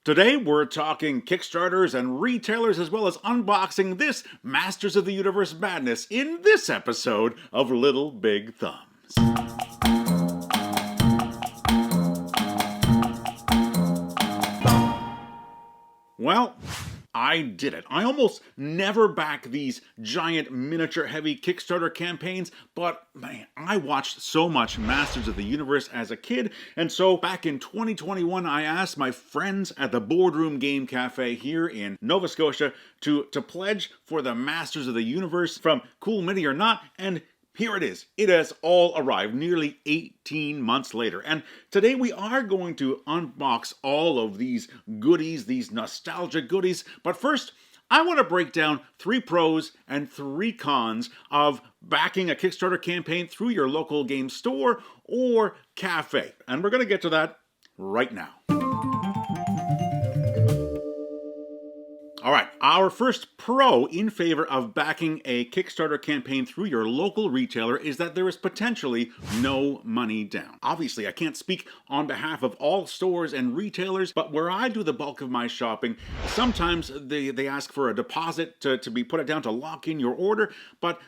Today we're talking Kickstarters and retailers as well as unboxing this Masters of the Universe madness in this episode of Little Big Thumbs. Well, I did it. I almost never back these giant miniature heavy Kickstarter campaigns, but man, I watched so much Masters of the Universe as a kid, and so back in 2021 I asked my friends at the Boardroom Game Cafe here in Nova Scotia to pledge for the Masters of the Universe from Cool Mini or Not, and here it is. It has all arrived nearly 18 months later. And today we are going to unbox all of these goodies, these nostalgic goodies. But first, I want to break down 3 pros and 3 cons of backing a Kickstarter campaign through your local game store or cafe. And we're going to get to that right now. All right, our first pro in favor of backing a Kickstarter campaign through your local retailer is that there is potentially no money down. Obviously, I can't speak on behalf of all stores and retailers, but where I do the bulk of my shopping, sometimes they ask for a deposit to be put down to lock in your order, but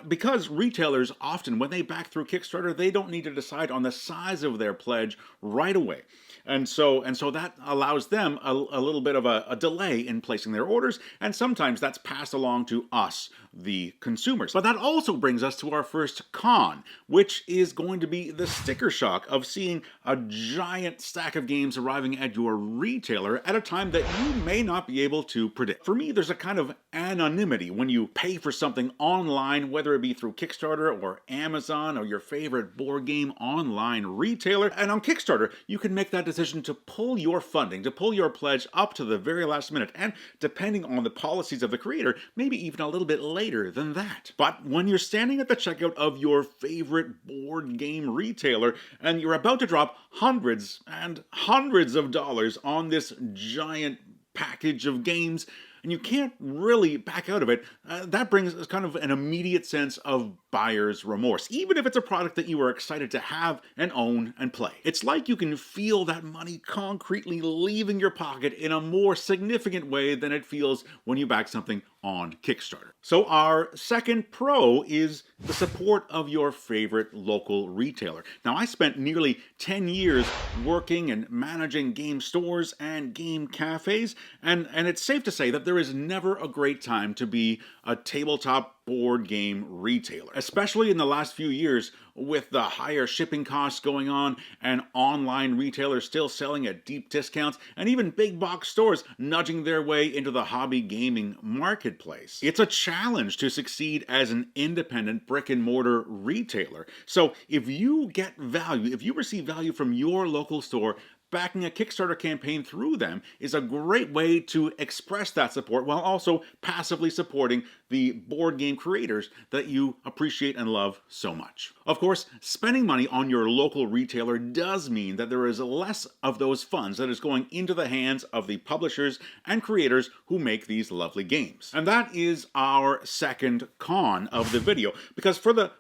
because retailers often, when they back through Kickstarter, they don't need to decide on the size of their pledge right away. And so that allows them a little bit of a delay in placing their orders, and sometimes that's passed along to us, the consumers. But that also brings us to our first con, which is going to be the sticker shock of seeing a giant stack of games arriving at your retailer at a time that you may not be able to predict. For me, there's a kind of anonymity when you pay for something online, whether it be through Kickstarter or Amazon or your favorite board game online retailer. And on Kickstarter, you can make that decision to pull your funding, to pull your pledge up to the very last minute, and depending on the policies of the creator, maybe even a little bit later than that. But when you're standing at the checkout of your favorite board game retailer and you're about to drop hundreds and hundreds of dollars on this giant package of games, and you can't really back out of it, that brings us kind of an immediate sense of buyer's remorse, even if it's a product that you are excited to have and own and play. It's like you can feel that money concretely leaving your pocket in a more significant way than it feels when you back something on Kickstarter. So our second pro is the support of your favorite local retailer. Now, I spent nearly 10 years working and managing game stores and game cafes, and it's safe to say that there is never a great time to be a tabletop board game retailer, especially in the last few years with the higher shipping costs going on and online retailers still selling at deep discounts and even big box stores nudging their way into the hobby gaming marketplace. It's a challenge to succeed as an independent brick and mortar retailer. So if you get value, if you receive value from your local store, backing a Kickstarter campaign through them is a great way to express that support while also passively supporting the board game creators that you appreciate and love so much. Of course, spending money on your local retailer does mean that there is less of those funds that is going into the hands of the publishers and creators who make these lovely games. And that is our second con of the video, because for the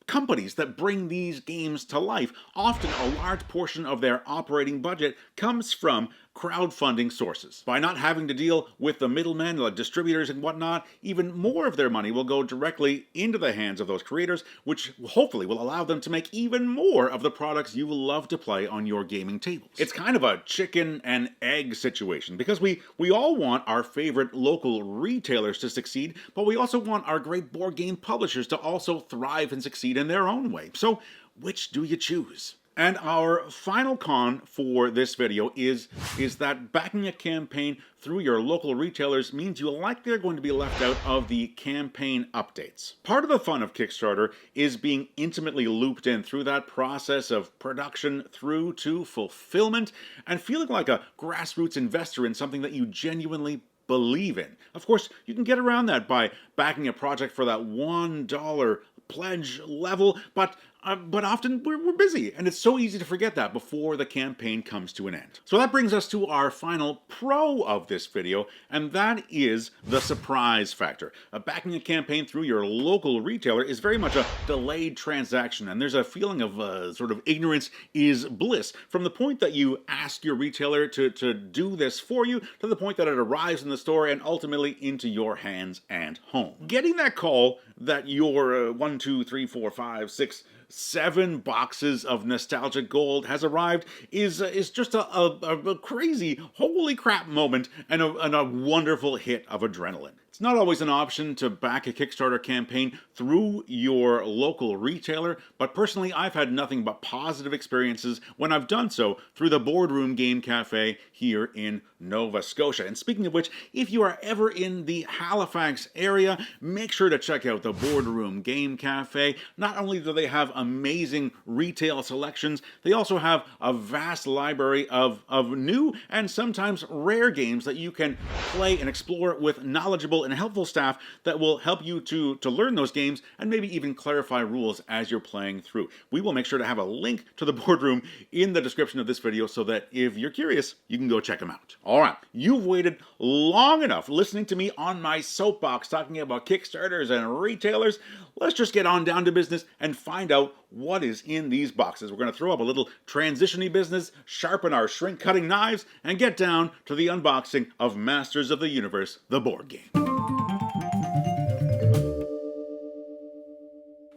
companies that bring these games to life, often a large portion of their operating budget comes from crowdfunding sources. By not having to deal with the middlemen, like distributors and whatnot, even more of their money will go directly into the hands of those creators, which hopefully will allow them to make even more of the products you will love to play on your gaming tables. It's kind of a chicken and egg situation, because we all want our favorite local retailers to succeed, but we also want our great board game publishers to also thrive and succeed in their own way. So which do you choose? And our final con for this video is that backing a campaign through your local retailers means you likely are going to be left out of the campaign updates. Part of the fun of Kickstarter is being intimately looped in through that process of production through to fulfillment and feeling like a grassroots investor in something that you genuinely believe in. Of course, you can get around that by backing a project for that $1 pledge level, but but often we're busy, and it's so easy to forget that before the campaign comes to an end. So that brings us to our final pro of this video, and that is the surprise factor. Backing a campaign through your local retailer is very much a delayed transaction, and there's a feeling of sort of ignorance is bliss. From the point that you ask your retailer to do this for you, to the point that it arrives in the store and ultimately into your hands and home. Getting that call that your 1, 2, 3, 4, 5, 6, 7 boxes of nostalgic gold has arrived is just a crazy holy crap moment and a wonderful hit of adrenaline. It's not always an option to back a Kickstarter campaign through your local retailer, but personally I've had nothing but positive experiences when I've done so through the Boardroom Game Cafe here in Nova Scotia. And speaking of which, if you are ever in the Halifax area, make sure to check out the Boardroom Game Cafe. Not only do they have amazing retail selections, they also have a vast library of new and sometimes rare games that you can play and explore with knowledgeable and helpful staff that will help you to learn those games and maybe even clarify rules as you're playing through. We will make sure to have a link to the boardroom in the description of this video so that if you're curious, you can go check them out. Alright, you've waited long enough listening to me on my soapbox talking about Kickstarters and retailers. Let's just get on down to business and find out what is in these boxes. We're going to throw up a little transition-y business, sharpen our shrink-cutting knives, and get down to the unboxing of Masters of the Universe, the board game.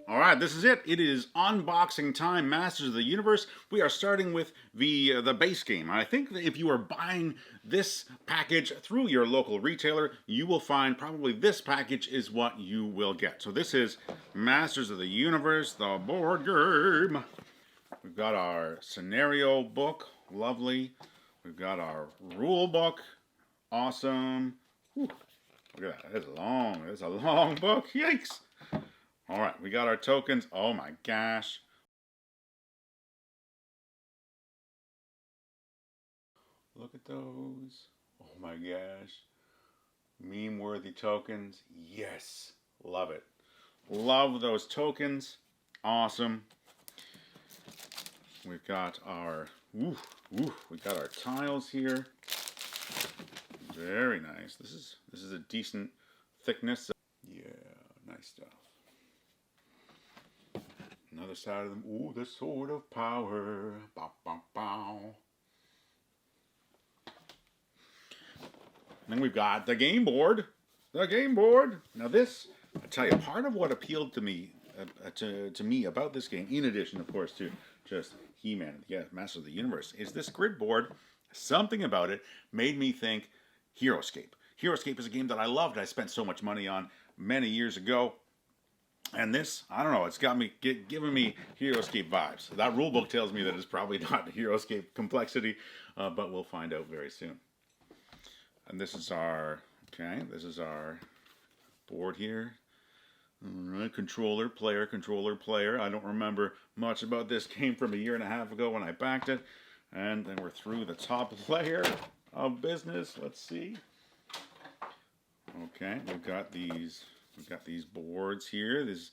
Alright, this is it. It is unboxing time, Masters of the Universe. We are starting with the base game. I think that if you are buying this package through your local retailer, you will find probably this package is what you will get. So this is Masters of the Universe, the board game. We've got our scenario book, lovely. We've got our rule book, awesome. Whew. Look at that, that's long. That's a long book, yikes. All right, we got our tokens. Oh my gosh. Look at those. Oh my gosh. Meme-worthy tokens. Yes. Love it. Love those tokens. Awesome. We've got our we got our tiles here. Very nice. This is a decent thickness. Yeah, nice stuff. Another side of them. Ooh, the sword of power. Bow, bow, bow. And then we've got the game board. The game board. Now this, I tell you, part of what appealed to me about this game, in addition, of course, to just He-Man, yeah, Master of the Universe, is this grid board. Something about it made me think HeroScape. HeroScape is a game that I loved. I spent so much money on many years ago. And this, I don't know, it's got me, giving me HeroScape vibes. That rulebook tells me that it's probably not HeroScape complexity, but we'll find out very soon. And this is our, this is our board here. All right, controller, player. I don't remember much about this game from a year and a half ago when I backed it. And then we're through the top layer of business. Let's see. Okay, we've got these boards here. This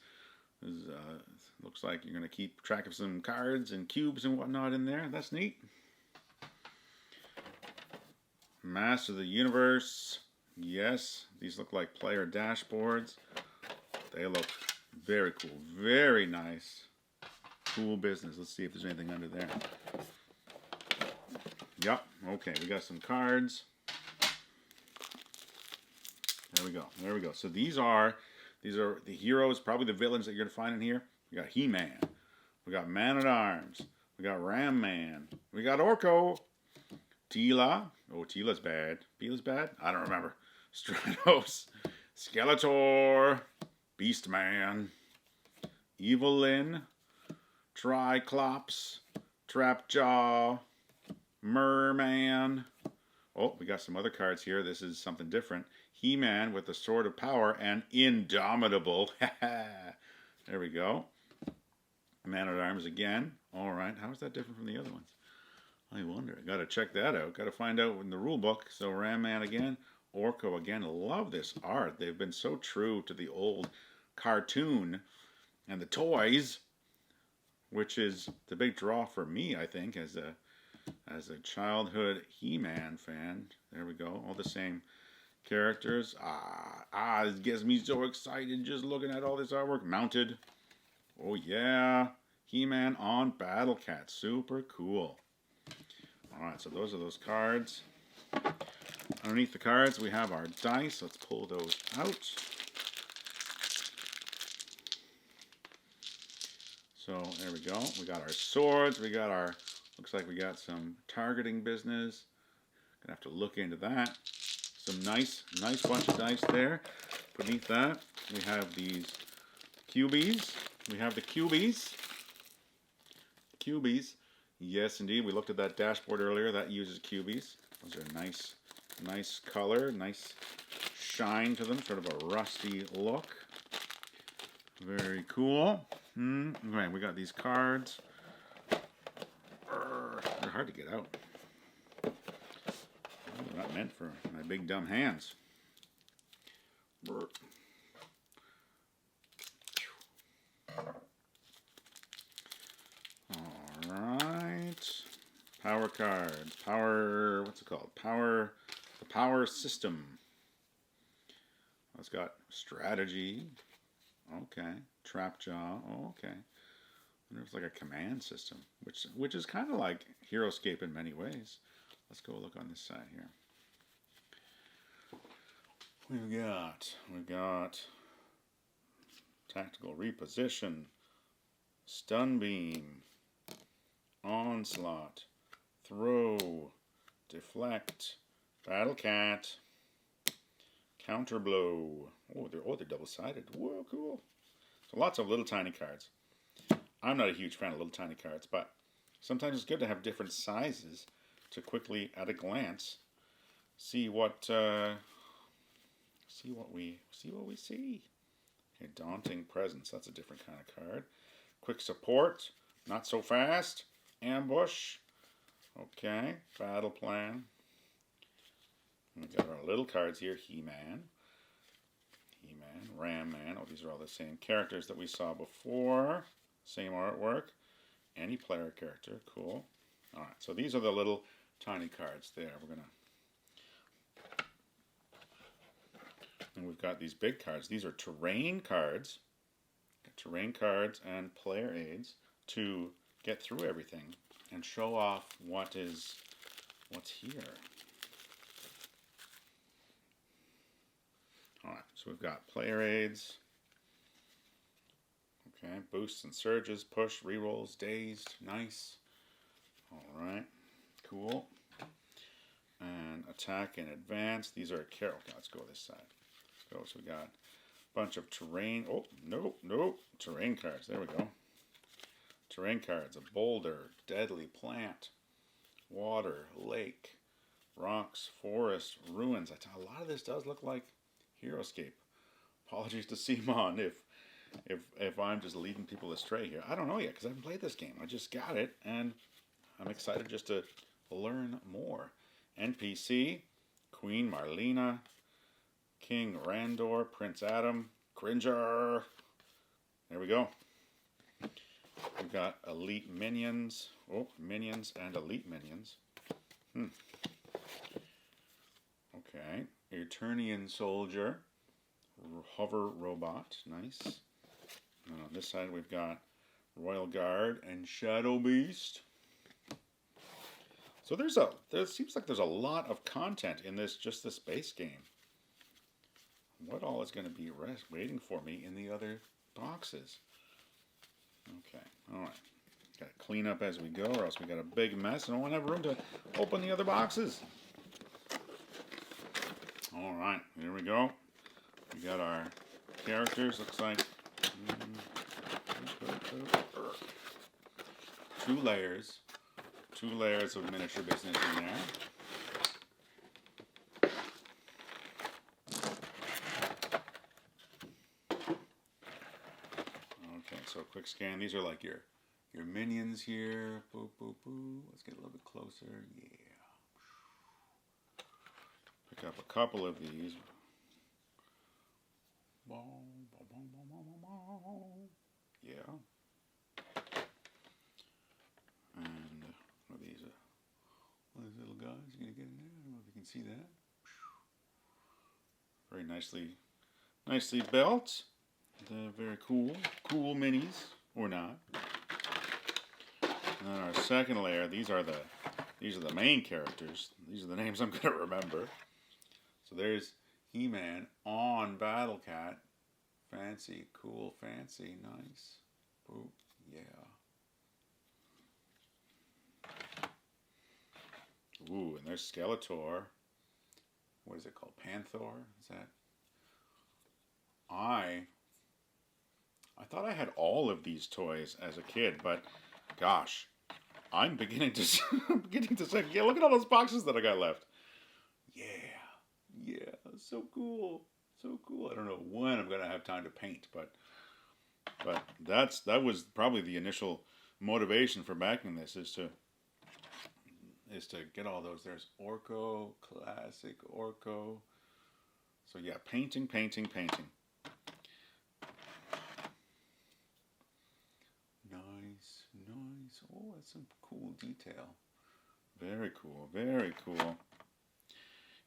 looks like you're going to keep track of some cards and cubes and whatnot in there. That's neat. Master of the Universe. Yes, these look like player dashboards. They look very cool. Very nice. Cool business. Let's see if there's anything under there. Yep. Okay, we got some cards. There we go. There we go. So these are the heroes, probably the villains that you're going to find in here. We got He-Man. We got Man-at-Arms. We got Ram-Man. We got Orko. Teela. Oh, Teela's bad. Teela's bad? I don't remember. Stratos. Skeletor. Beastman. Evelyn. Triclops. Trapjaw. Merman. Oh, we got some other cards here. This is something different. He-Man with the Sword of Power and Indomitable. There we go. Man-at-Arms again. All right. How is that different from the other ones? I wonder. I got to check that out. Got to find out in the rule book. So Ram-Man again. Orko again. Love this art. They've been so true to the old cartoon and the toys. which is the big draw for me, I think, as a childhood He-Man fan. There we go, all the same characters. It gets me so excited just looking at all this artwork. Mounted. Oh yeah, He-Man on Battle Cat. Super cool. Alright, so those are those cards. Underneath the cards we have our dice. Let's pull those out. So there we go. We got our swords. We got our, looks like we got some targeting business. Gonna have to look into that. Some nice bunch of dice there. Beneath that we have these cubies. We have the cubies. Cubies. Yes, indeed. We looked at that dashboard earlier. That uses cubies. Those are nice color, nice shine to them. Sort of a rusty look. Very cool. Right, we got these cards. They're hard to get out. Not meant for my big dumb hands. Alright. Power card. Power, what's it called? The power system. It's got strategy. Okay. Trapjaw. Oh, okay. There's like a command system, which is kind of like HeroScape in many ways. Let's go look on this side here. We've got tactical reposition, stun beam, onslaught, throw, deflect, battle cat, counter blow. Oh, they're double-sided. Whoa, cool. So lots of little tiny cards. I'm not a huge fan of little tiny cards, but sometimes it's good to have different sizes to quickly, at a glance, see what we see. Okay, daunting presence. That's a different kind of card. Quick support. Not so fast. Ambush. Okay. Battle plan. We got our little cards here. He-Man. He-Man. Ram-Man. Oh, these are all the same characters that we saw before. Same artwork. Any player character. Cool. All right. So these are the little tiny cards there. And we've got these big cards. These are terrain cards. Terrain cards and player aids to get through everything and show off what's here. Alright, so we've got player aids. Okay, boosts and surges, push, rerolls, dazed, nice. Alright, cool. And attack and advance. These are okay, let's go this side. Let's go. So we got a bunch of terrain. Oh, nope. Terrain cards. There we go. Terrain cards. A boulder, deadly plant, water, lake, rocks, forest, ruins. A lot of this does look like HeroScape. Apologies to Simon if I'm just leading people astray here. I don't know yet because I haven't played this game. I just got it and I'm excited just to learn more. NPC, Queen Marlena, King Randor, Prince Adam, Cringer. There we go. We've got elite minions. Oh, minions and elite minions. Okay. Eternian soldier. Hover robot. Nice. And on this side we've got Royal Guard and Shadow Beast. So there seems like there's a lot of content in this base game. What all is going to be waiting for me in the other boxes? Okay, alright. Got to clean up as we go or else we got a big mess and I won't have room to open the other boxes. Alright, here we go. We got our characters. Looks like two layers of miniature business in there. Okay, so quick scan. These are like your minions here. Boo, boo, boo. Let's get a little bit closer. Yeah. Pick up a couple of these. Yeah. can see that. Very nicely built. They're very cool minis, or not. And then our second layer, these are the main characters. These are the names I'm gonna remember. So there's He-Man on Battle Cat. Fancy, cool, fancy, nice. Ooh, yeah. Ooh, and there's Skeletor. What is it called? Panther? Is that? I thought I had all of these toys as a kid, but gosh, I'm beginning to say, yeah, look at all those boxes that I got left. Yeah, so cool. So cool. I don't know when I'm gonna have time to paint, but that was probably the initial motivation for backing this is to get all those. There's Orko, classic Orko. So yeah, painting. Nice. Oh, that's some cool detail. Very cool.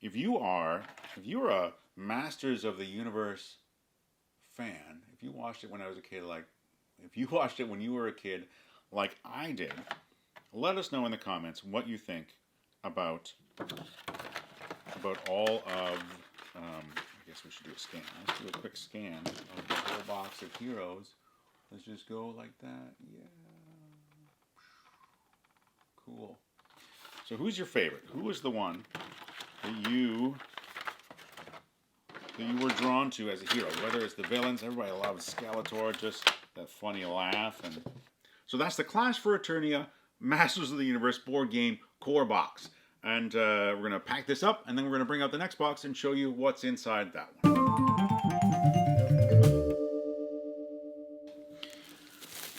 If you're a Masters of the Universe fan, if you watched it when I was a kid, if you watched it when you were a kid, like I did, let us know in the comments what you think about all of. I guess we should do a scan. Let's do a quick scan of the whole box of heroes. Let's just go like that. Yeah. Cool. So who's your favorite? Who was the one that you were drawn to as a hero? Whether it's the villains, everybody loves Skeletor, just that funny laugh. And so that's the Clash for Eternia Masters of the Universe board game core box. And we're going to pack this up, and then we're going to bring out the next box and show you what's inside that one.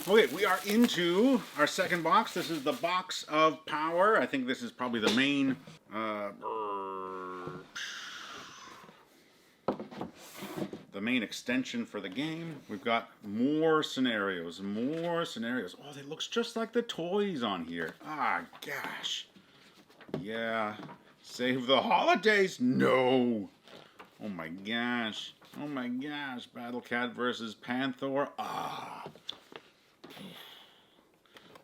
Okay, we are into our second box. This is the Box of Power. I think this is probably the main extension for the game. We've got more scenarios. Oh, they looks just like the toys on here. Ah, gosh. Yeah. Save the holidays? No. Oh my gosh. Battle Cat versus Panther. Ah.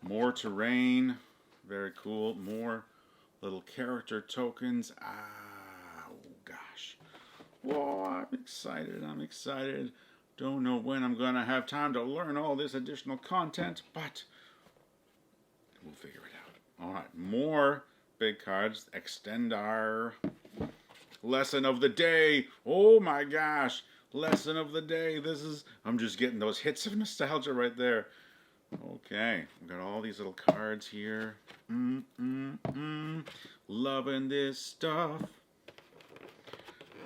More terrain. Very cool. More little character tokens. Ah, oh gosh. Whoa, I'm excited. Don't know when I'm going to have time to learn all this additional content, but we'll figure it out. All right, more big cards. Extend our lesson of the day. Oh my gosh. Lesson of the day. I'm just getting those hits of nostalgia right there. Okay, we've got all these little cards here. Loving this stuff.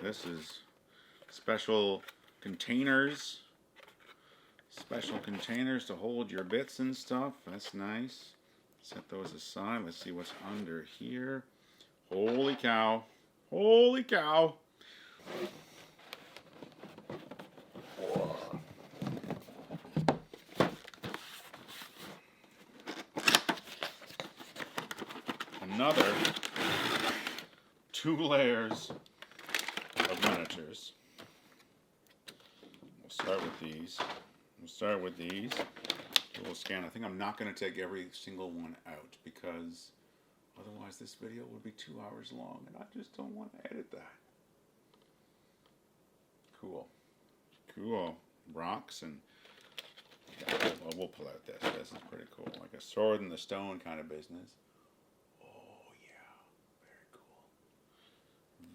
This is special containers. Special containers to hold your bits and stuff. That's nice. Set those aside. Let's see what's under here. Holy cow. Holy cow. Another 2 layers of miniatures. We'll start with these. We'll scan. I think I'm not going to take every single one out because otherwise this video would be 2 hours long and I just don't want to edit that. Cool. Rocks and we'll pull out this. This is pretty cool. Like a sword in the stone kind of business.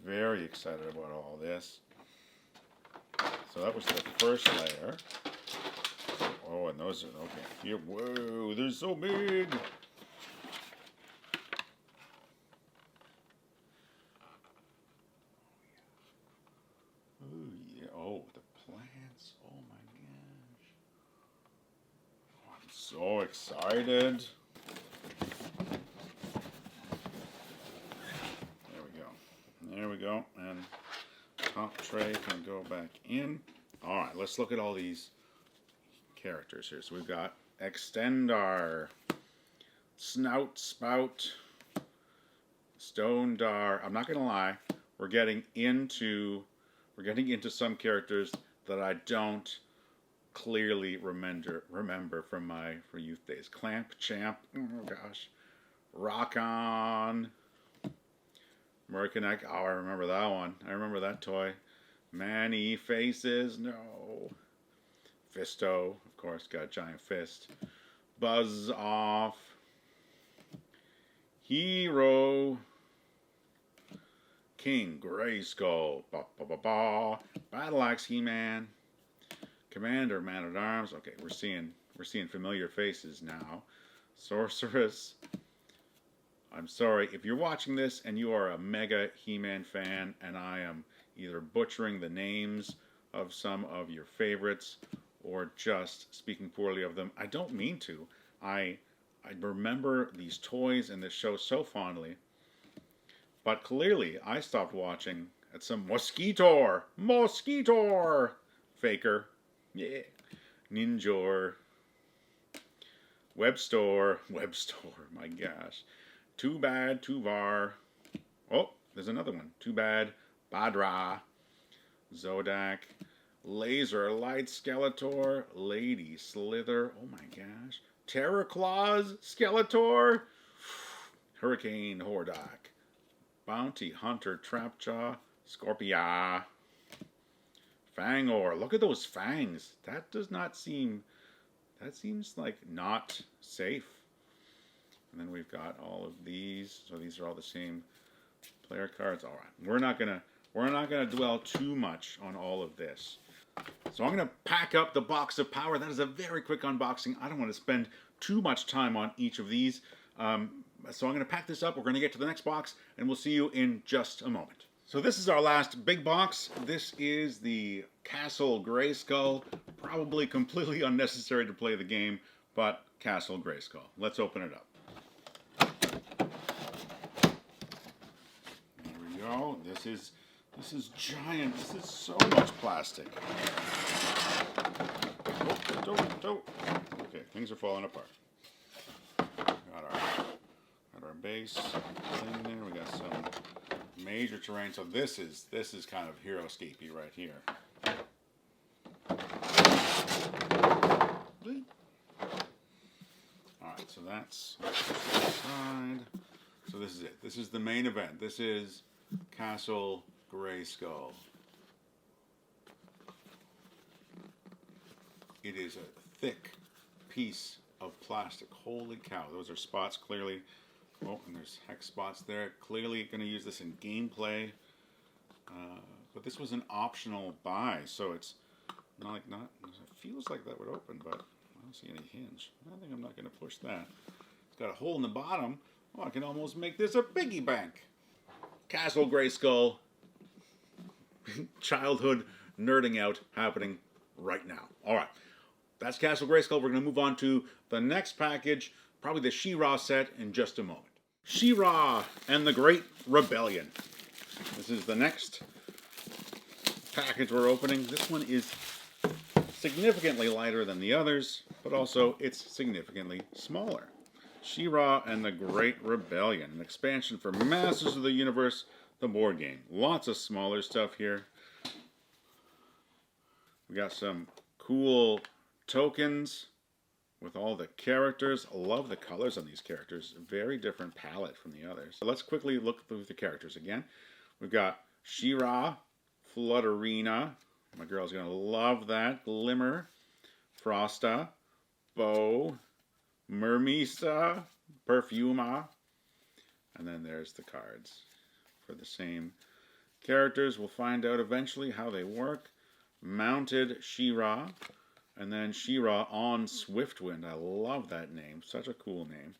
Very excited about all this. So that was the first layer. Oh, and those are, okay. Here, whoa, they're so big. Oh, yeah. Oh, the plants. Oh, my gosh. Oh, I'm so excited. There we go, and top tray can go back in. All right, let's look at all these characters here. So we've got Extend our Snout Spout, Stone Dar. I'm not gonna lie. We're getting into some characters that I don't clearly remember from my youth days. Clamp Champ. Oh gosh. Rock On. Mercanek. Oh, I remember that one. I remember that toy. Many Faces. No. Fisto. Of course, got a giant fist. Buzz Off. Hero. King Greyskull. Ba ba ba ba. Battle Axe He-Man. Commander Man at Arms. Okay, we're seeing familiar faces now. Sorceress. I'm sorry if you're watching this and you are a mega He-Man fan, and I am either butchering the names of some of your favorites or just speaking poorly of them. I don't mean to. I remember these toys and this show so fondly, but clearly I stopped watching at some Mosquitor Faker, yeah, Ninjor, Webstore, my gosh, Too Bad, Tuvar, oh, there's another one, Too Bad, Badra, Zodak, Laser Light Skeletor, Lady Slither, oh my gosh, Terror Claws Skeletor, Hurricane Hordak, Bounty Hunter Trapjaw, Scorpia, Fangor. Look at those fangs. That seems like not safe. And then we've got all of these. So these are all the same player cards. All right. We're not gonna dwell too much on all of this. So I'm gonna pack up the box of power. That is a very quick unboxing. I don't want to spend too much time on each of these. So I'm gonna pack this up. We're gonna get to the next box, and we'll see you in just a moment. So this is our last big box. This is the Castle Greyskull. Probably completely unnecessary to play the game, but Castle Greyskull. Let's open it up. There we go. This is giant. This is so much plastic. Oh, don't. Okay, things are falling apart. Got our base thing there. We got some major terrain. So this is kind of hero-scapey right here. Alright, so that's side. So this is it. This is the main event. This is Castle Greyskull. It is a thick piece of plastic. Holy cow. Those are spots clearly. Oh, and there's hex spots there. Clearly going to use this in gameplay. But this was an optional buy, so it's not. It feels like that would open, but I don't see any hinge. I think I'm not going to push that. It's got a hole in the bottom. Oh, I can almost make this a piggy bank. Castle Greyskull. Childhood nerding out happening right now. All right, that's Castle Greyskull. We're going to move on to the next package, probably the She-Ra set, in just a moment. She-Ra and the Great Rebellion. This is the next package we're opening. This one is significantly lighter than the others, but also it's significantly smaller. She-Ra and the Great Rebellion, an expansion for Masters of the Universe, the board game. Lots of smaller stuff here. We got some cool tokens with all the characters. I love the colors on these characters. Very different palette from the others. So let's quickly look through the characters again. We've got She-Ra, Flutterina. My girl's going to love that. Glimmer, Frosta, Bo, Mermisa, Perfuma. And then there's the cards for the same characters. We'll find out eventually how they work. Mounted She-Ra. And then She-Ra on Swiftwind. I love that name. Such a cool name.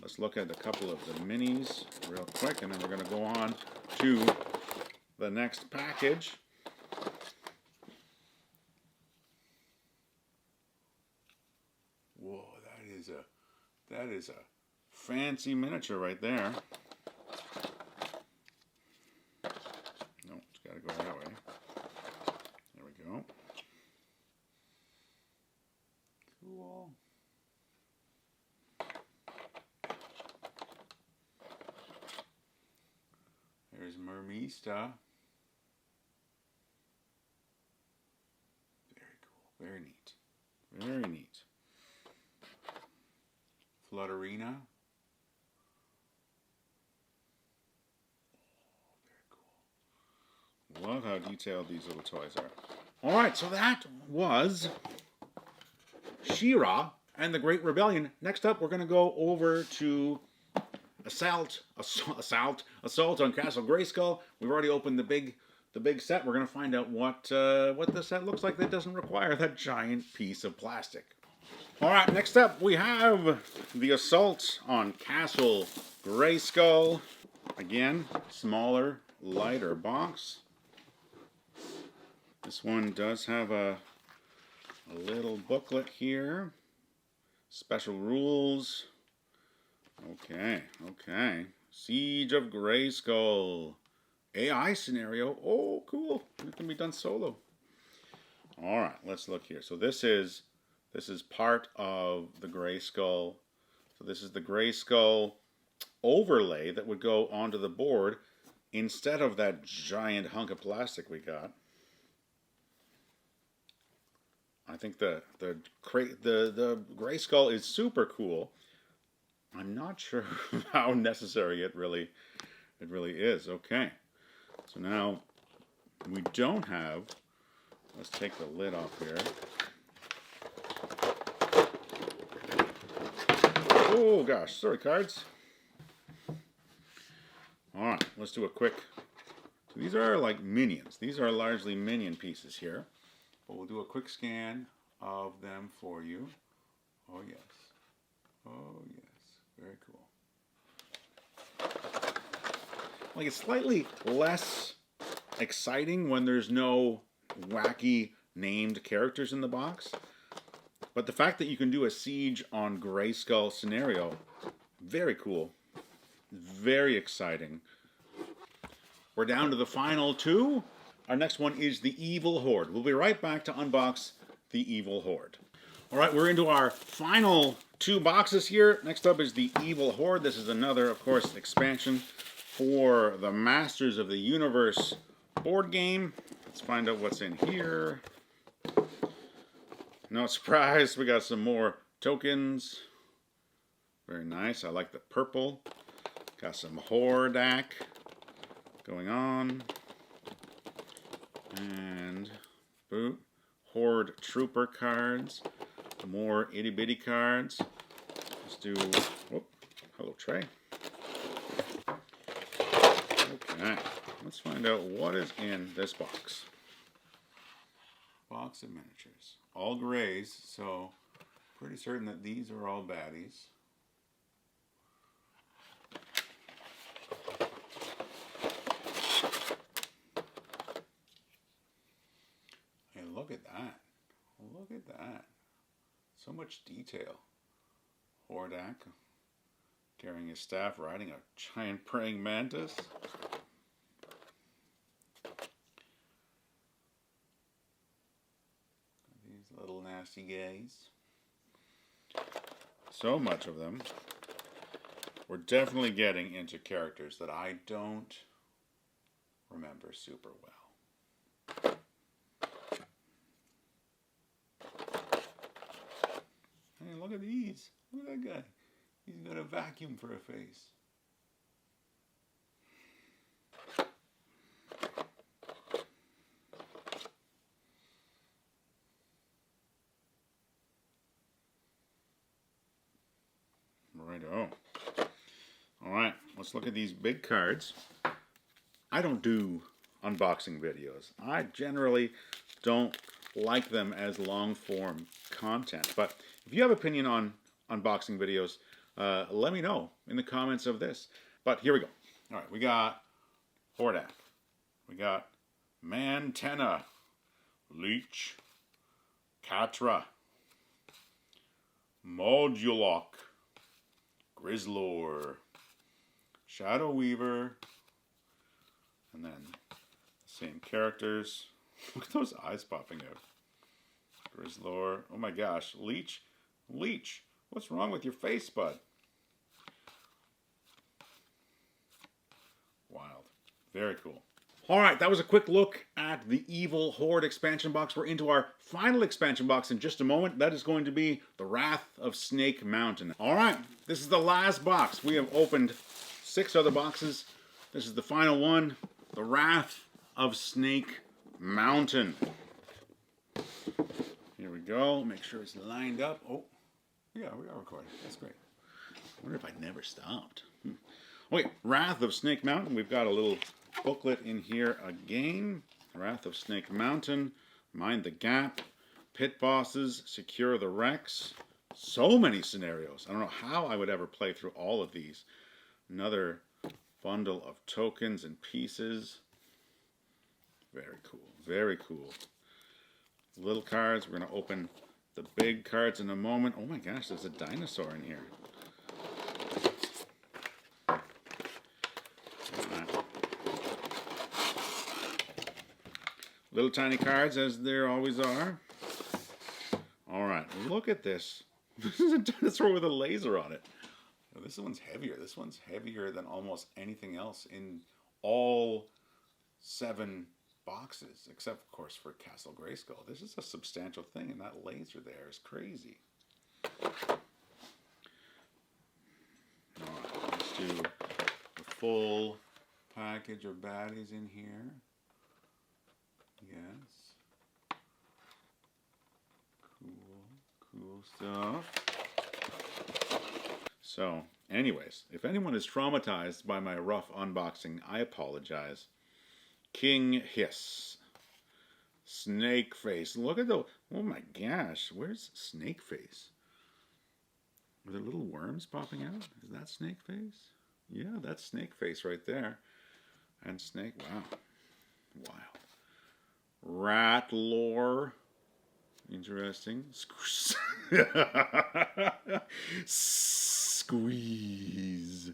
Let's look at a couple of the minis real quick, and then we're going to go on to the next package. Whoa, that is a fancy miniature right there. No, it's got to go that way. There we go. Cool. stuff. Very cool. Very neat. Very neat. Flutterina. Very cool. Love how detailed these little toys are. Alright, so that was She-Ra and the Great Rebellion. Next up, we're going to go over to Assault on Castle Greyskull. We've already opened the big set. We're going to find out what the set looks like that doesn't require that giant piece of plastic. All right, next up we have the Assault on Castle Greyskull. Again, smaller, lighter box. This one does have a little booklet here. Special rules. Okay. Siege of Greyskull. AI scenario. Oh, cool. It can be done solo. All right, let's look here. So this is part of the Greyskull. So this is the Greyskull overlay that would go onto the board instead of that giant hunk of plastic we got. I think the Greyskull is super cool. I'm not sure how necessary it really is. Okay, so now we don't have. Let's take the lid off here. Oh gosh, sorry cards. All right, let's do a quick. So these are like minions. These are largely minion pieces here. But we'll do a quick scan of them for you. Oh yes. Oh yes. Very cool. Like, it's slightly less exciting when there's no wacky named characters in the box. But the fact that you can do a Siege on Greyskull scenario, very cool. Very exciting. We're down to the final two. Our next one is the Evil Horde. We'll be right back to unbox the Evil Horde. All right, we're into our final two boxes here. Next up is the Evil Horde. This is another, of course, expansion for the Masters of the Universe board game. Let's find out what's in here. No surprise, we got some more tokens. Very nice. I like the purple. Got some Horde going on. And boot. Horde Trooper cards. More itty bitty cards. Let's do. Whoop, hello, tray. Okay, let's find out what is in this box. Box of miniatures. All grays, so pretty certain that these are all baddies. Hey, look at that. Look at that. So much detail. Hordak carrying his staff, riding a giant praying mantis. These little nasty gays. So much of them. We're definitely getting into characters that I don't remember super well. Hey, look at these. Look at that guy. He's got a vacuum for a face. Righto. All right, let's look at these big cards. I don't do unboxing videos. I generally don't like them as long form content, but if you have opinion on unboxing videos, let me know in the comments of this. But here we go. All right, we got Hordak. We got Mantenna, Leech, Catra, Modulok, Grizzlor, Shadow Weaver, and then same characters. Look at those eyes popping out. Grizzlor. Oh my gosh. Leech. Leech. What's wrong with your face, bud? Wild. Very cool. Alright, that was a quick look at the Evil Horde expansion box. We're into our final expansion box in just a moment. That is going to be the Wrath of Snake Mountain. Alright, this is the last box. We have opened 6 other boxes. This is the final one, the Wrath of Snake Mountain. Here we go. Make sure it's lined up. Oh, yeah, we are recording. That's great. I wonder if I never stopped. Wait, Wrath of Snake Mountain. We've got a little booklet in here again. Wrath of Snake Mountain, Mind the Gap, Pit Bosses, Secure the Wrecks. So many scenarios. I don't know how I would ever play through all of these. Another bundle of tokens and pieces. Very cool. Very cool. Little cards. We're going to open the big cards in a moment. Oh my gosh, there's a dinosaur in here. Little tiny cards, as there always are. Alright, look at this. This is a dinosaur with a laser on it. This one's heavier. This one's heavier than almost anything else in all 7 boxes, except, of course, for Castle Greyskull. This is a substantial thing, and that laser there is crazy. Alright, let's do the full package of baddies in here. Yes. Cool stuff. So, anyways, if anyone is traumatized by my rough unboxing, I apologize. King Hiss. Snake Face. Look at the... Oh my gosh, where's Snake Face? Are there little worms popping out? Is that Snake Face? Yeah, that's Snake Face right there. And Snake... Wow. Wild. Rat lore. Interesting. Squeeze.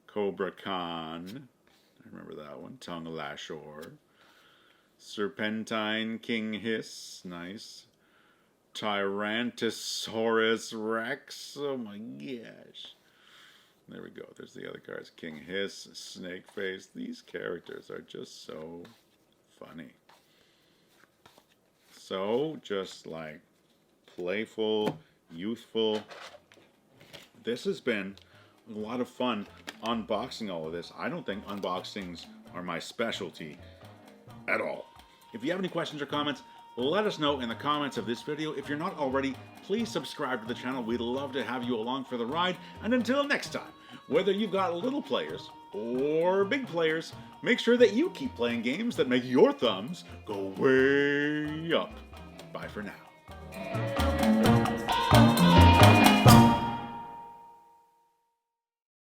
Cobra Khan. I remember that one. Tongue Lashor. Serpentine King Hiss. Nice. Tyrantosaurus Rex. Oh my gosh. There we go. There's the other cards. King Hiss. Snake Face. These characters are just so funny. So, just like playful, youthful. This has been a lot of fun unboxing all of this. I don't think unboxings are my specialty at all. If you have any questions or comments, let us know in the comments of this video. If you're not already, please subscribe to the channel. We'd love to have you along for the ride. And until next time, whether you've got little players or big players, make sure that you keep playing games that make your thumbs go way up. Bye for now.